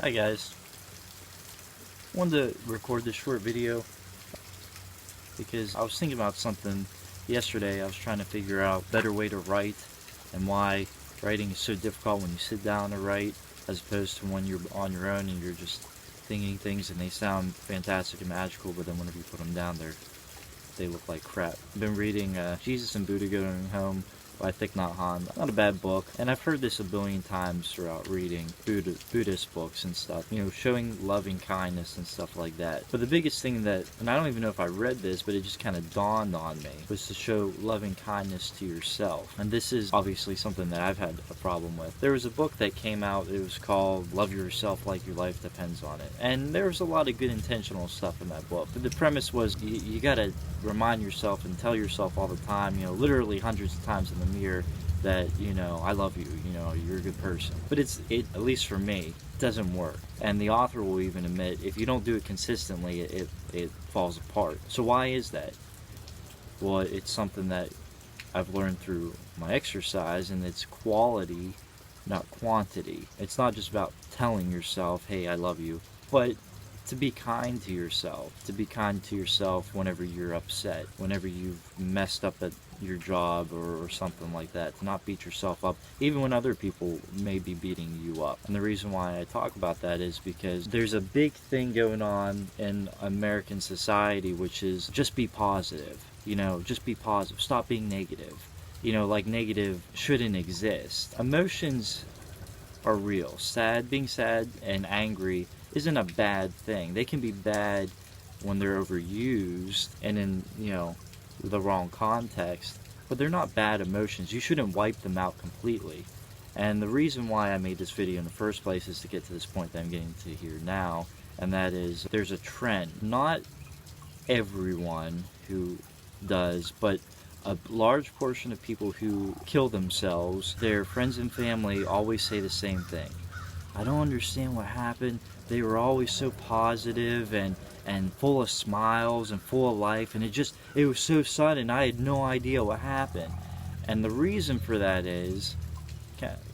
Hi guys, wanted to record this short video because I was thinking about something yesterday. I was trying to figure out a better way to write and why writing is so difficult when you sit down to write as opposed to when you're on your own and you're just thinking things and they sound fantastic and magical, but then whenever you put them down they look like crap. I've been reading Jesus and Buddha Going Home by Thich Nhat Hanh. Not a bad book, and I've heard this a billion times throughout reading Buddhist books and stuff, you know, showing loving kindness and stuff like that. But the biggest thing that, and I don't even know if I read this, but it just kind of dawned on me, was to show loving kindness to yourself. And this is obviously something that I've had a problem with. There was a book that came out, it was called Love Yourself Like Your Life Depends on It. And there was a lot of good intentional stuff in that book. But the premise was you gotta remind yourself and tell yourself all the time, you know, literally hundreds of times in the mirror, that, you know, I love you, you know, you're a good person. But it, at least for me, doesn't work. And the author will even admit, if you don't do it consistently, it falls apart. So why is that? Well, it's something that I've learned through my exercise, and it's quality, not quantity. It's not just about telling yourself, hey, I love you, but to be kind to yourself. To be kind to yourself whenever you're upset, whenever you've messed up at your job or something like that. To not beat yourself up, even when other people may be beating you up. And the reason why I talk about that is because there's a big thing going on in American society, which is just be positive. You know, just be positive. Stop being negative. You know, like negative shouldn't exist. Emotions are real. Being sad and angry isn't a bad thing. They can be bad when they're overused and in, you know, the wrong context, but they're not bad emotions. You shouldn't wipe them out completely. And the reason why I made this video in the first place is to get to this point that I'm getting to here now, and that is there's a trend. Not everyone who does, but a large portion of people who kill themselves, their friends and family always say the same thing. I don't understand what happened. They were always so positive and full of smiles and full of life, and it was so sudden. I had no idea what happened. And the reason for that is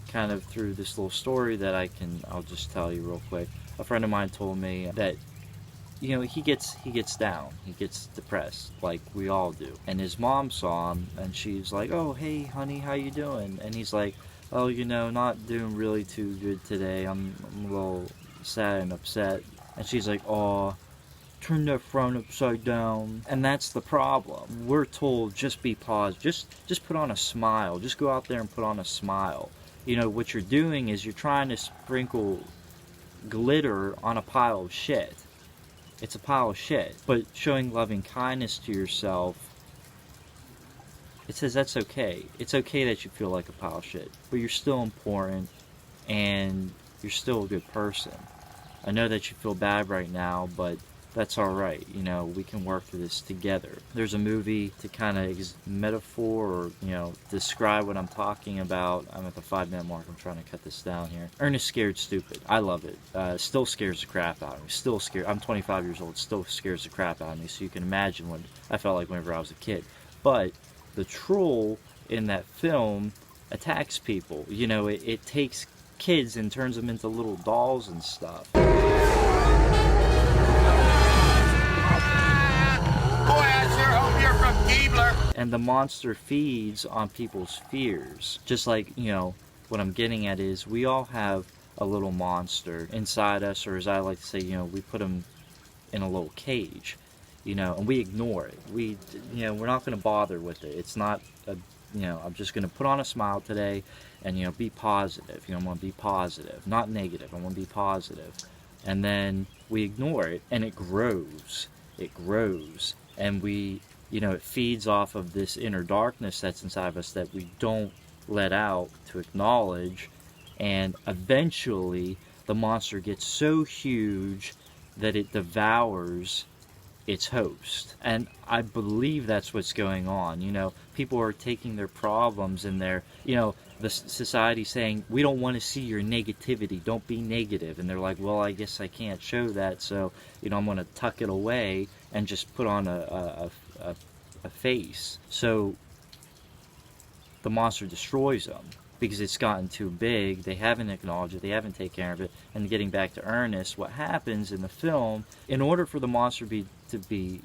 kind of through this little story that I'll just tell you real quick. A friend of mine told me that, you know, he gets down, he gets depressed like we all do. And his mom saw him and she's like, "Oh, hey honey, how you doing?" And he's like, "Oh, you know, not doing really too good today. I'm a little sad and upset." And she's like, "Oh, turn that frown upside down." And that's the problem. We're told just be positive, just put on a smile, just go out there and put on a smile. You know, what you're doing is you're trying to sprinkle glitter on a pile of shit. It's a pile of shit. But showing loving kindness to yourself, it says that's okay. It's okay that you feel like a pile of shit, but you're still important and you're still a good person. I know that you feel bad right now, but that's alright. You know, we can work through this together. There's a movie to kind of metaphor or, you know, describe what I'm talking about. I'm at the 5-minute mark. I'm trying to cut this down here. Ernest Scared Stupid. I love it. Still scares the crap out of me. Still scared. I'm 25 years old. Still scares the crap out of me. So you can imagine what I felt like whenever I was a kid. But the troll in that film attacks people. You know, it takes kids and turns them into little dolls and stuff. And the monster feeds on people's fears. Just like, you know, what I'm getting at is we all have a little monster inside us, or as I like to say, you know, we put them in a little cage, you know, and we ignore it. You know, we're not going to bother with it. It's not you know, I'm just going to put on a smile today and, you know, be positive. You know, I'm going to be positive, not negative. I want to be positive. And then we ignore it and it grows. It grows. And we, you know, it feeds off of this inner darkness that's inside of us that we don't let out to acknowledge. And eventually the monster gets so huge that it devours its host. And I believe that's what's going on. You know, people are taking their problems and their, you know, the society saying, we don't want to see your negativity, don't be negative. And they're like, well, I guess I can't show that, so, you know, I'm going to tuck it away and just put on a face. So the monster destroys them. because it's gotten too big. They haven't acknowledged it, they haven't taken care of it. And getting back to Ernest, what happens in the film, in order for the monster to be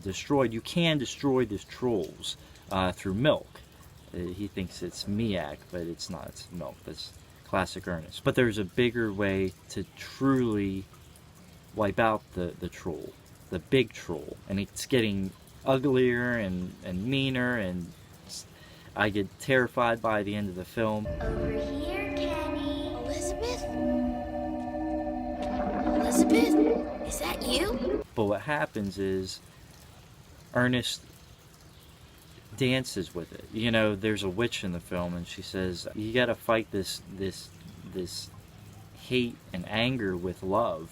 destroyed, you can destroy the trolls through milk. He thinks it's miak, but it's not. It's milk. That's classic Ernest. But there's a bigger way to truly wipe out the troll, the big troll. And it's getting uglier and meaner, and I get terrified by the end of the film. Over here, Kenny. Elizabeth? Elizabeth? Is that you? But what happens is Ernest dances with it. You know, there's a witch in the film, and she says, you gotta fight this hate and anger with love.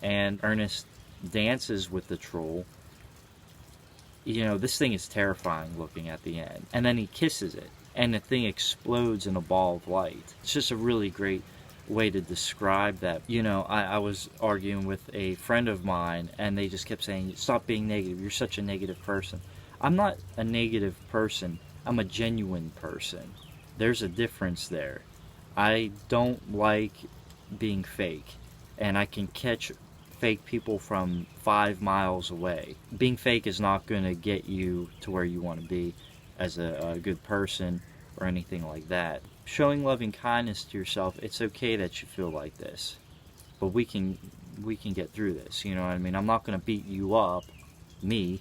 And Ernest dances with the troll. You know, this thing is terrifying looking at the end. And then he kisses it, and the thing explodes in a ball of light. It's just a really great way to describe that. You know, I was arguing with a friend of mine, and they just kept saying, stop being negative, you're such a negative person. I'm not a negative person, I'm a genuine person. There's a difference there. I don't like being fake, and I can catch fake people from 5 miles away. Being fake is not going to get you to where you want to be as a good person or anything like that. Showing loving kindness to yourself, it's okay that you feel like this, but we can get through this, you know what I mean? I'm not going to beat you up, me,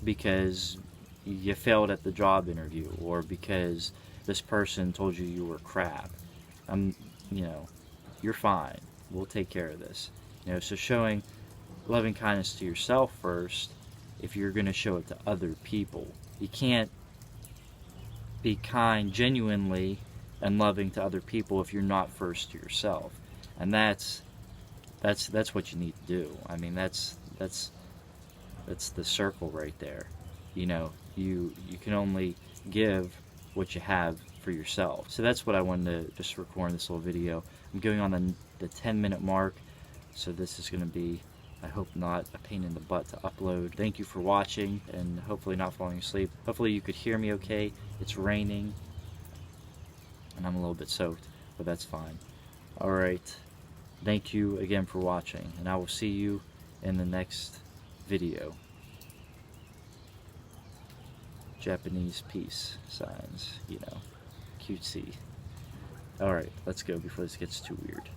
because you failed at the job interview, or because this person told you were crap. You know, you're fine. We'll take care of this. You know, so showing loving kindness to yourself first, if you're going to show it to other people. You can't be kind genuinely and loving to other people if you're not first to yourself. And that's what you need to do. I mean, that's the circle right there. You know, you can only give what you have for yourself. So that's what I wanted to just record in this little video. I'm going on the 10-minute mark, so this is going to be, I hope not, a pain in the butt to upload. Thank you for watching, and hopefully not falling asleep. Hopefully you could hear me okay. It's raining, and I'm a little bit soaked, but that's fine. Alright, thank you again for watching, and I will see you in the next video. Japanese peace signs, you know, cutesy. Alright, let's go before this gets too weird.